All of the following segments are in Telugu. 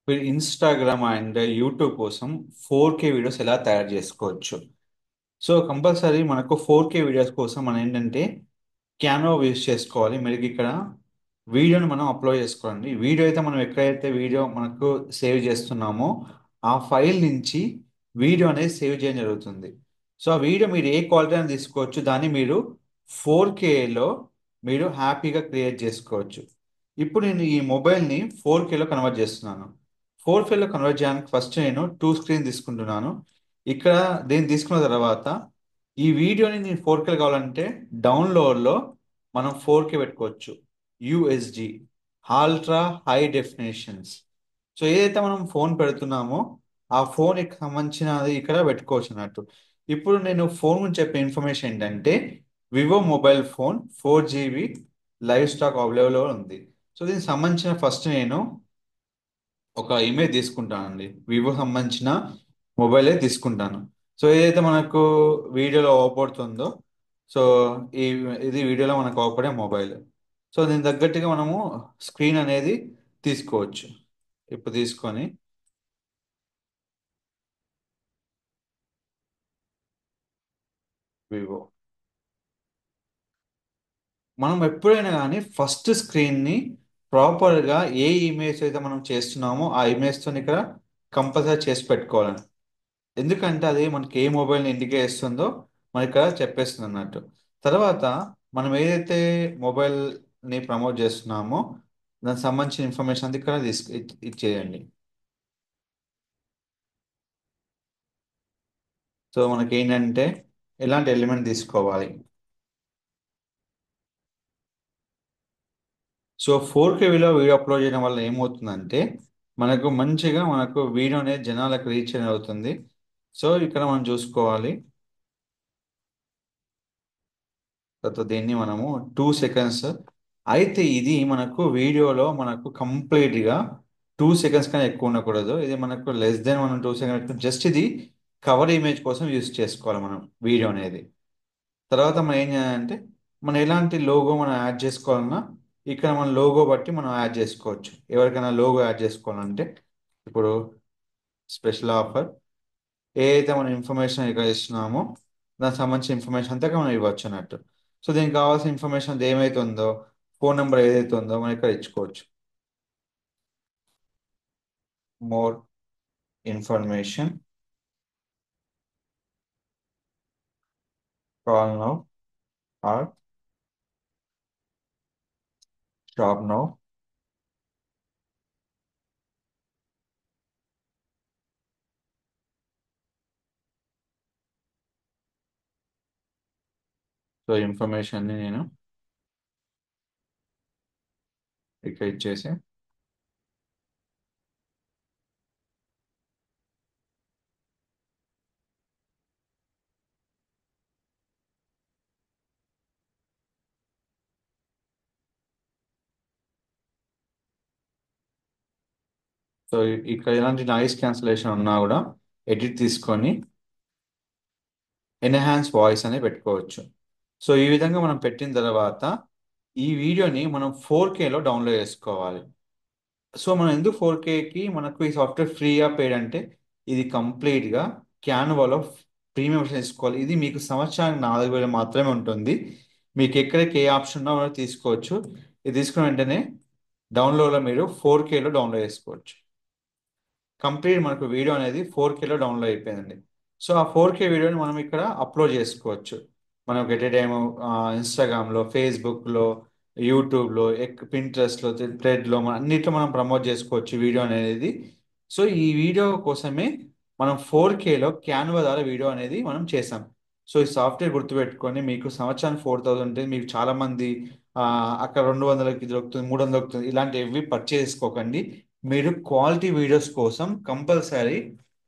మీరు ఇన్స్టాగ్రామ్ అండ్ యూట్యూబ్ కోసం 4K వీడియోస్ ఎలా తయారు చేసుకోవచ్చు. సో కంపల్సరీ మనకు 4K వీడియోస్ కోసం మనం ఏంటంటే క్యాన్వా యూస్ చేసుకోవాలి. మీరు ఇక్కడ వీడియోని మనం అప్లోడ్ చేసుకోండి. వీడియో అయితే మనం ఎక్కడైతే వీడియో మనకు సేవ్ చేస్తున్నామో ఆ ఫైల్ నుంచి వీడియో అనేది సేవ్ చేయడం జరుగుతుంది. సో ఆ వీడియో మీరు ఏ క్వాలిటీ అని తీసుకోవచ్చు, దాన్ని మీరు 4Kలో మీరు హ్యాపీగా క్రియేట్ చేసుకోవచ్చు. ఇప్పుడు నేను ఈ మొబైల్ని 4Kలో కన్వర్ట్ చేస్తున్నాను. 4Kలో కన్వర్ట్ చేయడానికి ఫస్ట్ నేను టూ స్క్రీన్ తీసుకుంటున్నాను. ఇక్కడ దీన్ని తీసుకున్న తర్వాత ఈ వీడియోని నేను 4K కావాలంటే డౌన్లోడ్లో మనం 4K పెట్టుకోవచ్చు. USD ultra high definitions. So ఏదైతే మనం ఫోన్ పెడుతున్నామో ఆ ఫోన్కి సంబంధించినది ఇక్కడ పెట్టుకోవచ్చు అన్నట్టు. ఇప్పుడు నేను ఫోన్ గురించి చెప్పే ఇన్ఫర్మేషన్ ఏంటంటే Vivo mobile phone 4GB live stock అవైలబుల్లో ఉంది. సో దీనికి సంబంధించిన ఫస్ట్ నేను ఒక ఇమేజ్ తీసుకుంటానండి. వివో సంబంధించిన మొబైలే తీసుకుంటాను. సో ఏదైతే మనకు వీడియోలో అవపడుతుందో, సో ఈ ఇది వీడియోలో మనకు అవపడే మొబైల్. సో దీని తగ్గట్టుగా మనము స్క్రీన్ అనేది తీసుకోవచ్చు. ఇప్పుడు తీసుకొని వివో మనం ఎప్పుడైనా కానీ ఫస్ట్ స్క్రీన్ని ప్రాపర్గా ఏ ఇమేజ్ అయితే మనం చేస్తున్నామో ఆ ఇమేజ్తో ఇక్కడ కంపల్సరీ చేసి పెట్టుకోవాలి. ఎందుకంటే అది మనకి ఏ మొబైల్ని ఇండికేట్ చేస్తుందో మనకి ఇక్కడ చెప్పేస్తుంది అన్నట్టు. తర్వాత మనం ఏదైతే మొబైల్ని ప్రమోట్ చేస్తున్నామో దానికి సంబంధించిన ఇన్ఫర్మేషన్ అంతా ఇక్కడ ఇచ్చేయండి. సో మనకి ఏంటంటే ఎలాంటి ఎలిమెంట్ తీసుకోవాలి. సో 4K వీడియో అప్లోడ్ చేయడం వల్ల ఏమవుతుందంటే మనకు మంచిగా మనకు వీడియో అనేది జనాలకు రీచ్ అనేది అవుతుంది. సో ఇక్కడ మనం చూసుకోవాలి. తర్వాత దీన్ని మనము 2 సెకండ్స్. అయితే ఇది మనకు వీడియోలో మనకు కంప్లీట్గా 2 సెకండ్స్ కన్నా ఎక్కువ ఉండకూడదు. ఇది మనకు లెస్ దెన్ మనం 2 సెకండ్స్, జస్ట్ ఇది కవర్ ఇమేజ్ కోసం యూస్ చేసుకోవాలి మనం వీడియో అనేది. తర్వాత మనం ఏం చేయాలంటే మనం ఎలాంటి లోగో మనం యాడ్ చేసుకోవాలన్నా ఇక్కడ మన లోగో బట్టి మనం యాడ్ చేసుకోవచ్చు. ఎవరికైనా లోగో యాడ్ చేసుకోవాలంటే ఇప్పుడు స్పెషల్ ఆఫర్ ఏదైతే మనం ఇన్ఫర్మేషన్ ఇక్కడ ఇస్తున్నామో దానికి సంబంధించిన ఇన్ఫర్మేషన్ అంతా ఇక్కడ మనం ఇవ్వచ్చు అన్నట్టు. సో దీనికి కావాల్సిన ఇన్ఫర్మేషన్ ఏమైతే ఉందో, ఫోన్ నెంబర్ ఏదైతే ఉందో మనం ఇక్కడ ఇచ్చుకోవచ్చు. More information, call now or shop now. So ఇన్ఫర్మేషన్ని నేను ఇక్కడ ఇచ్చేసి సో ఇక్కడ ఎలాంటి నాయిస్ క్యాన్సిలేషన్ ఉన్నా కూడా ఎడిట్ తీసుకొని ఎన్హాన్స్ వాయిస్ అని పెట్టుకోవచ్చు. సో ఈ విధంగా మనం పెట్టిన తర్వాత ఈ వీడియోని మనం 4Kలో డౌన్లోడ్ చేసుకోవాలి. సో మనం ఎందుకు 4Kకి మనకు ఈ సాఫ్ట్వేర్ ఫ్రీగా పేడ్ అంటే ఇది కంప్లీట్గా క్యాన్వాలో ప్రీమియం వర్షన్ తీసుకోవాలి. ఇది మీకు సంవత్సరానికి 4,000 మాత్రమే ఉంటుంది. మీకు ఎక్కడికి ఏ ఆప్షన్ ఉన్నా మనం తీసుకోవచ్చు. ఇది తీసుకున్న వెంటనే డౌన్లోడ్లో మీరు 4Kలో డౌన్లోడ్ చేసుకోవచ్చు. కంప్లీట్ మనకు వీడియో అనేది 4Kలో డౌన్లోడ్ అయిపోయిందండి. సో ఆ 4K వీడియోని మనం ఇక్కడ అప్లోడ్ చేసుకోవచ్చు. మనం ఎట్ ఏ టైమ్ ఇన్స్టాగ్రామ్లో, ఫేస్బుక్లో, యూట్యూబ్లో, పింట్రెస్ట్లో, థ్రెడ్లో మన అన్నిట్లో మనం ప్రమోట్ చేసుకోవచ్చు వీడియో అనేది. సో ఈ వీడియో కోసమే మనం 4Kలో క్యాన్వా ద్వారా వీడియో అనేది మనం చేసాం. సో ఈ సాఫ్ట్వేర్ గుర్తుపెట్టుకొని మీకు సంవత్సరానికి 4,000 ఉంటుంది. మీకు చాలామంది ఆ, అక్కడ 200కి దొరుకుతుంది, 300 దొరుకుతుంది, ఇలాంటివి పర్చేస్ చేసుకోకండి. మీరు క్వాలిటీ వీడియోస్ కోసం కంపల్సరీ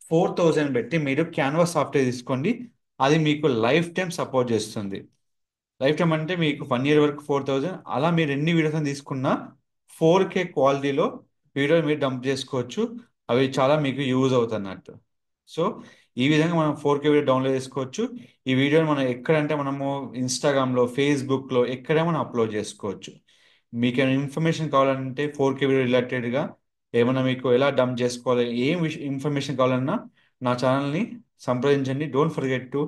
4,000 పెట్టి మీరు క్యాన్వా సాఫ్ట్వేర్ తీసుకోండి. అది మీకు లైఫ్ టైం సపోర్ట్ చేస్తుంది. లైఫ్ టైం అంటే మీకు 1 ఇయర్ వరకు 4,000, అలా మీరు ఎన్ని వీడియోస్ అని తీసుకున్నా 4K క్వాలిటీలో వీడియో మీరు డంప్ చేసుకోవచ్చు. అవి చాలా మీకు యూజ్ అవుతుంది అన్నట్టు. సో ఈ విధంగా మనం 4K వీడియో డౌన్లోడ్ చేసుకోవచ్చు. ఈ వీడియోని మనం ఎక్కడంటే మనము ఇన్స్టాగ్రామ్లో, ఫేస్బుక్లో ఎక్కడైనా మనం అప్లోడ్ చేసుకోవచ్చు. మీకు ఏమైనా ఇన్ఫర్మేషన్ కావాలంటే 4K వీడియో రిలేటెడ్గా ఏమైనా మీకు ఎలా డంప్ చేసుకోవాలి, ఏం ఇన్ఫర్మేషన్ కావాలన్నా నా ఛానల్ని సంప్రదించండి. Don't forget to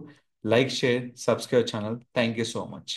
like, share, subscribe channel. Thank you so much.